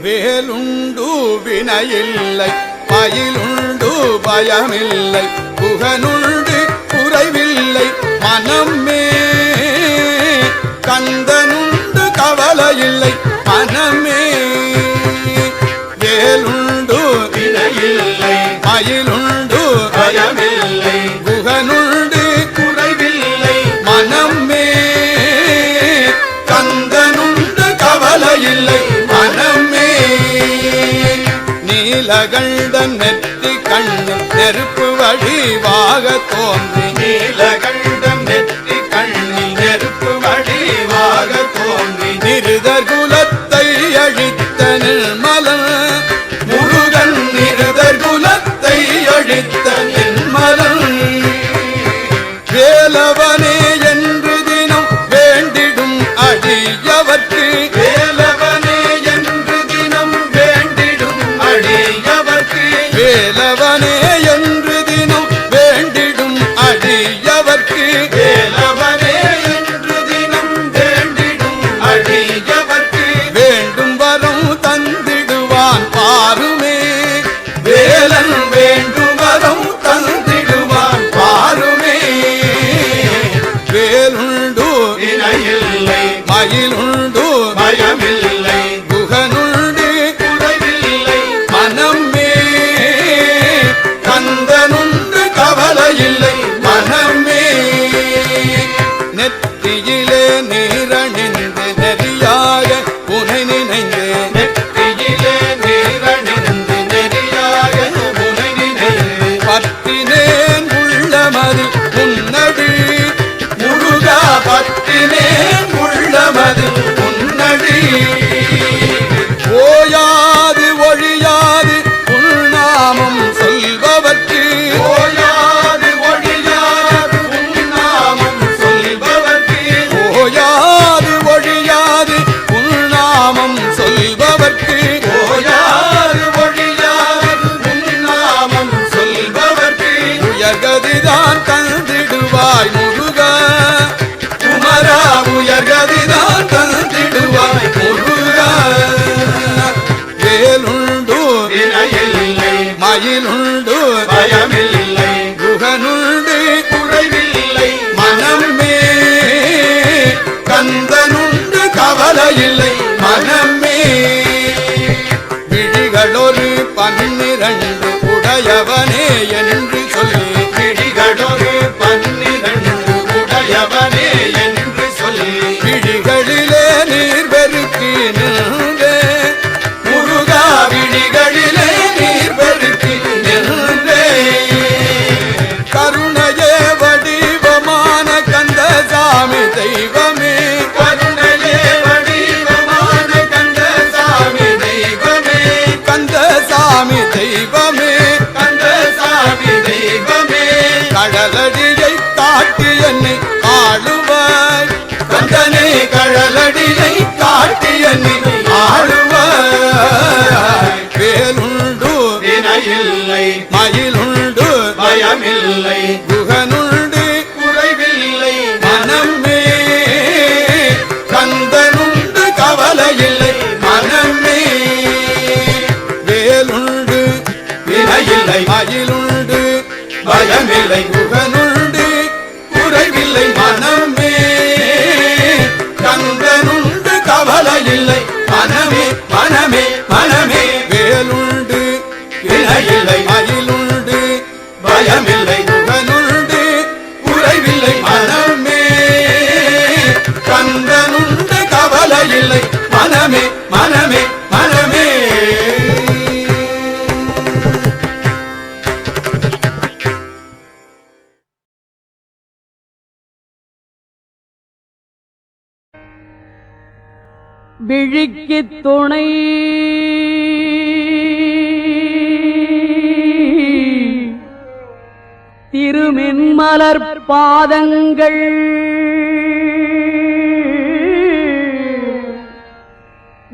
வேலுண்டு வினையில்லை மயிலுண்டு பயமில்லை புகனுண்டு குறைவில்லை மனமே கந்தனுண்டு கவலையில்லை மனமே வேலுண்டு வினையில்லை மயிலுண்டு பயமில்லை புகனுண்டு குறைவில்லை மனமே கந்தனுண்டு கவலையில்லை மனமே நீலகண்டன் நெற்றி கண்ணில் நெருப்பு வடிவாக தோன்றி நீலகண்டன் நெற்றி கண்ணில் நெருப்பு வடிவாக தோன்றி நிருதர் குலத்தை அழித்த நிர்மலன் முருகன் நிருதர் குலத்தை அழித்த நிர்மலன் வேலவனே என்று தினம் வேண்டிடும் அடியவர்க்கு வேலவனே என்று தினம் வேண்டிடும் அடியவர்க்கு வேலவனே என்று தினம் வேண்டிடும் அடியவர்க்கு வேலவனே என்று தினம் வேண்டிடும் அடியவர்க்கு வேண்டும் வரம் தந்திடுவான் பாருமே வேலன் வேண்டும் வரம் தந்திடுவான் பாருமே வேலுண்டு வினையில்லை மயிலுண்டு பயமில்லை புகனுண்டு குறைவில்லை மனமே கந்தனுண்டு கவலையில்லை மனமே நெற்றியிலே நீரணிந்து நெறியாக உனை நினைந்து நெற்றியிலே நீரணிந்து நெறியாக உனை நினைந்து பற்றினேன் உள்ளமது உன்னடி முருகா பற்றினேன் உள்ளமது உன்னடி ஓயாது ஒழியாது உள்நாமம் சொல்பவர்க்கு ஓயாது ஒழியாது உள்நாமம் சொல்பவர்க்கு ஓயாது ஒழியாது உள்நாமம் சொல்பவர்க்கு ஓயாது ஒழியாது உள்நாமம் சொல்பவர்க்கு உயர்கதிதான் தந்திடுவாய் முருகா குமரா உயர்கதிதான் தந்திடுவாய் முருகா வேலுண்டு வினையில்லை மயிலுண்டு பயமில்லை புகனுண்டு குறைவில்லை மனமே கந்தனுண்டு கவலையில்லை மனமே விழிகளொரு 12 உடையவனே என்று சொல்லி விழிகளொரு 12 உடையவனே என்று சொல்லி விழிகளிலே நீர் பெருக்கி நின்றே முருகா விழிகளிலே நீர் பெருக்கி நின்றே கருணையே வடிவமான கந்தசாமி தெய்வமே கருணையே வடிவமான கந்தசாமி தெய்வமே கந்தசாமி தெய்வமே கந்தசாமி தெய்வமே கடலடியை காட்டி என்னை ஆளுவாய் கந்தனே கடலடியை காட்டி என்னை ஆளுவாய் வேலுண்டு வினையில்லை மயிலுண்டு பயமில்லை புகனுண்டு குறைவில்லை மனமே கந்தனுண்டு கவலையில்லை மனமே வேலுண்டு வினையில்லை மயிலுண்டு பயமில்லை புகனுண்டு குறைவில்லை மனமே கந்தனுண்டு கவலையில்லை மனமே மனமே மனமே வேலுண்டு வினையில்லை மயிலுண்டு பயமில்லை புகனுண்டு குறைவில்லை மனமே கந்தனுண்டு கவலையில்லை மனமே மனமே மனமே விழிக்கு துணை திருமென்மலர் பாதங்கள்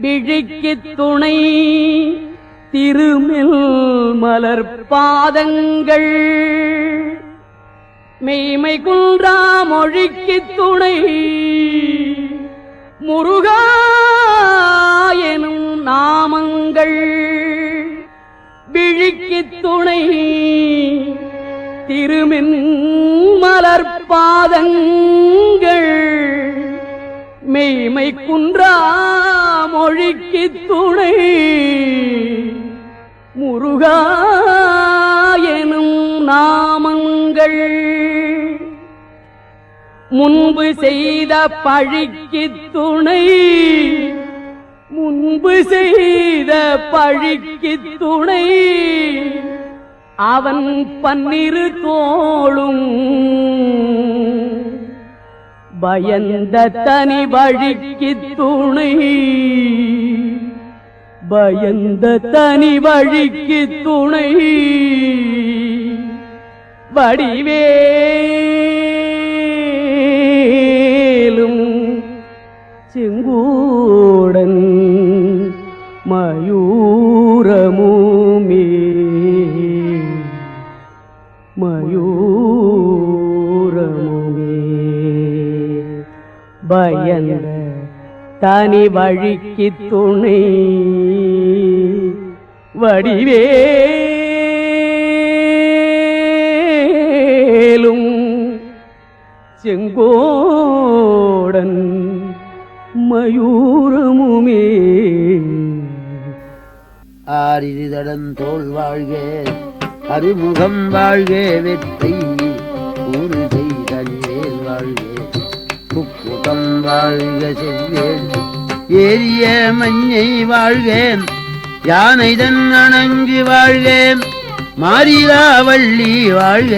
விழிக்கு துணை திருமெல் மலர் பாதங்கள் மெய்மை குன்றா மொழிக்கு துணை முருகா எனும் நாமங்கள் திருமென் மலர்பாதங்கள் மெய்மை குன்றா மொழிக்கு துணை முருகா எனும் நாமங்கள் முன்பு செய்த பழிக்கு துணை முன்பு செய்த பழிக்கு துணை அவன் பன்னிரு தோளும் பயந்த தனி வழிக்கு துணை பயந்த தனி வழிக்கு துணை வடிவேலும் செங்கூடன் மயூரமுமே மயூரமுமே பயந்த தனி வழிக்கு துணை வடிவேலும் செங்கோடன் மயூரமுமே. ஆரிது தடந்தோள் வாழ்க அருமுகம் வாழ்க வெற்றி ஊறு செய்தல் வாழ்க குக்குடம் வாழ்க செவ்வேல் ஏரிய மஞ்சை வாழ்க யானைதன் அணங்கு வாழ்க மாரிலா வள்ளி வாழ்க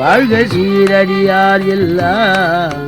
வாழ்க சீரடியார் எல்லாம்.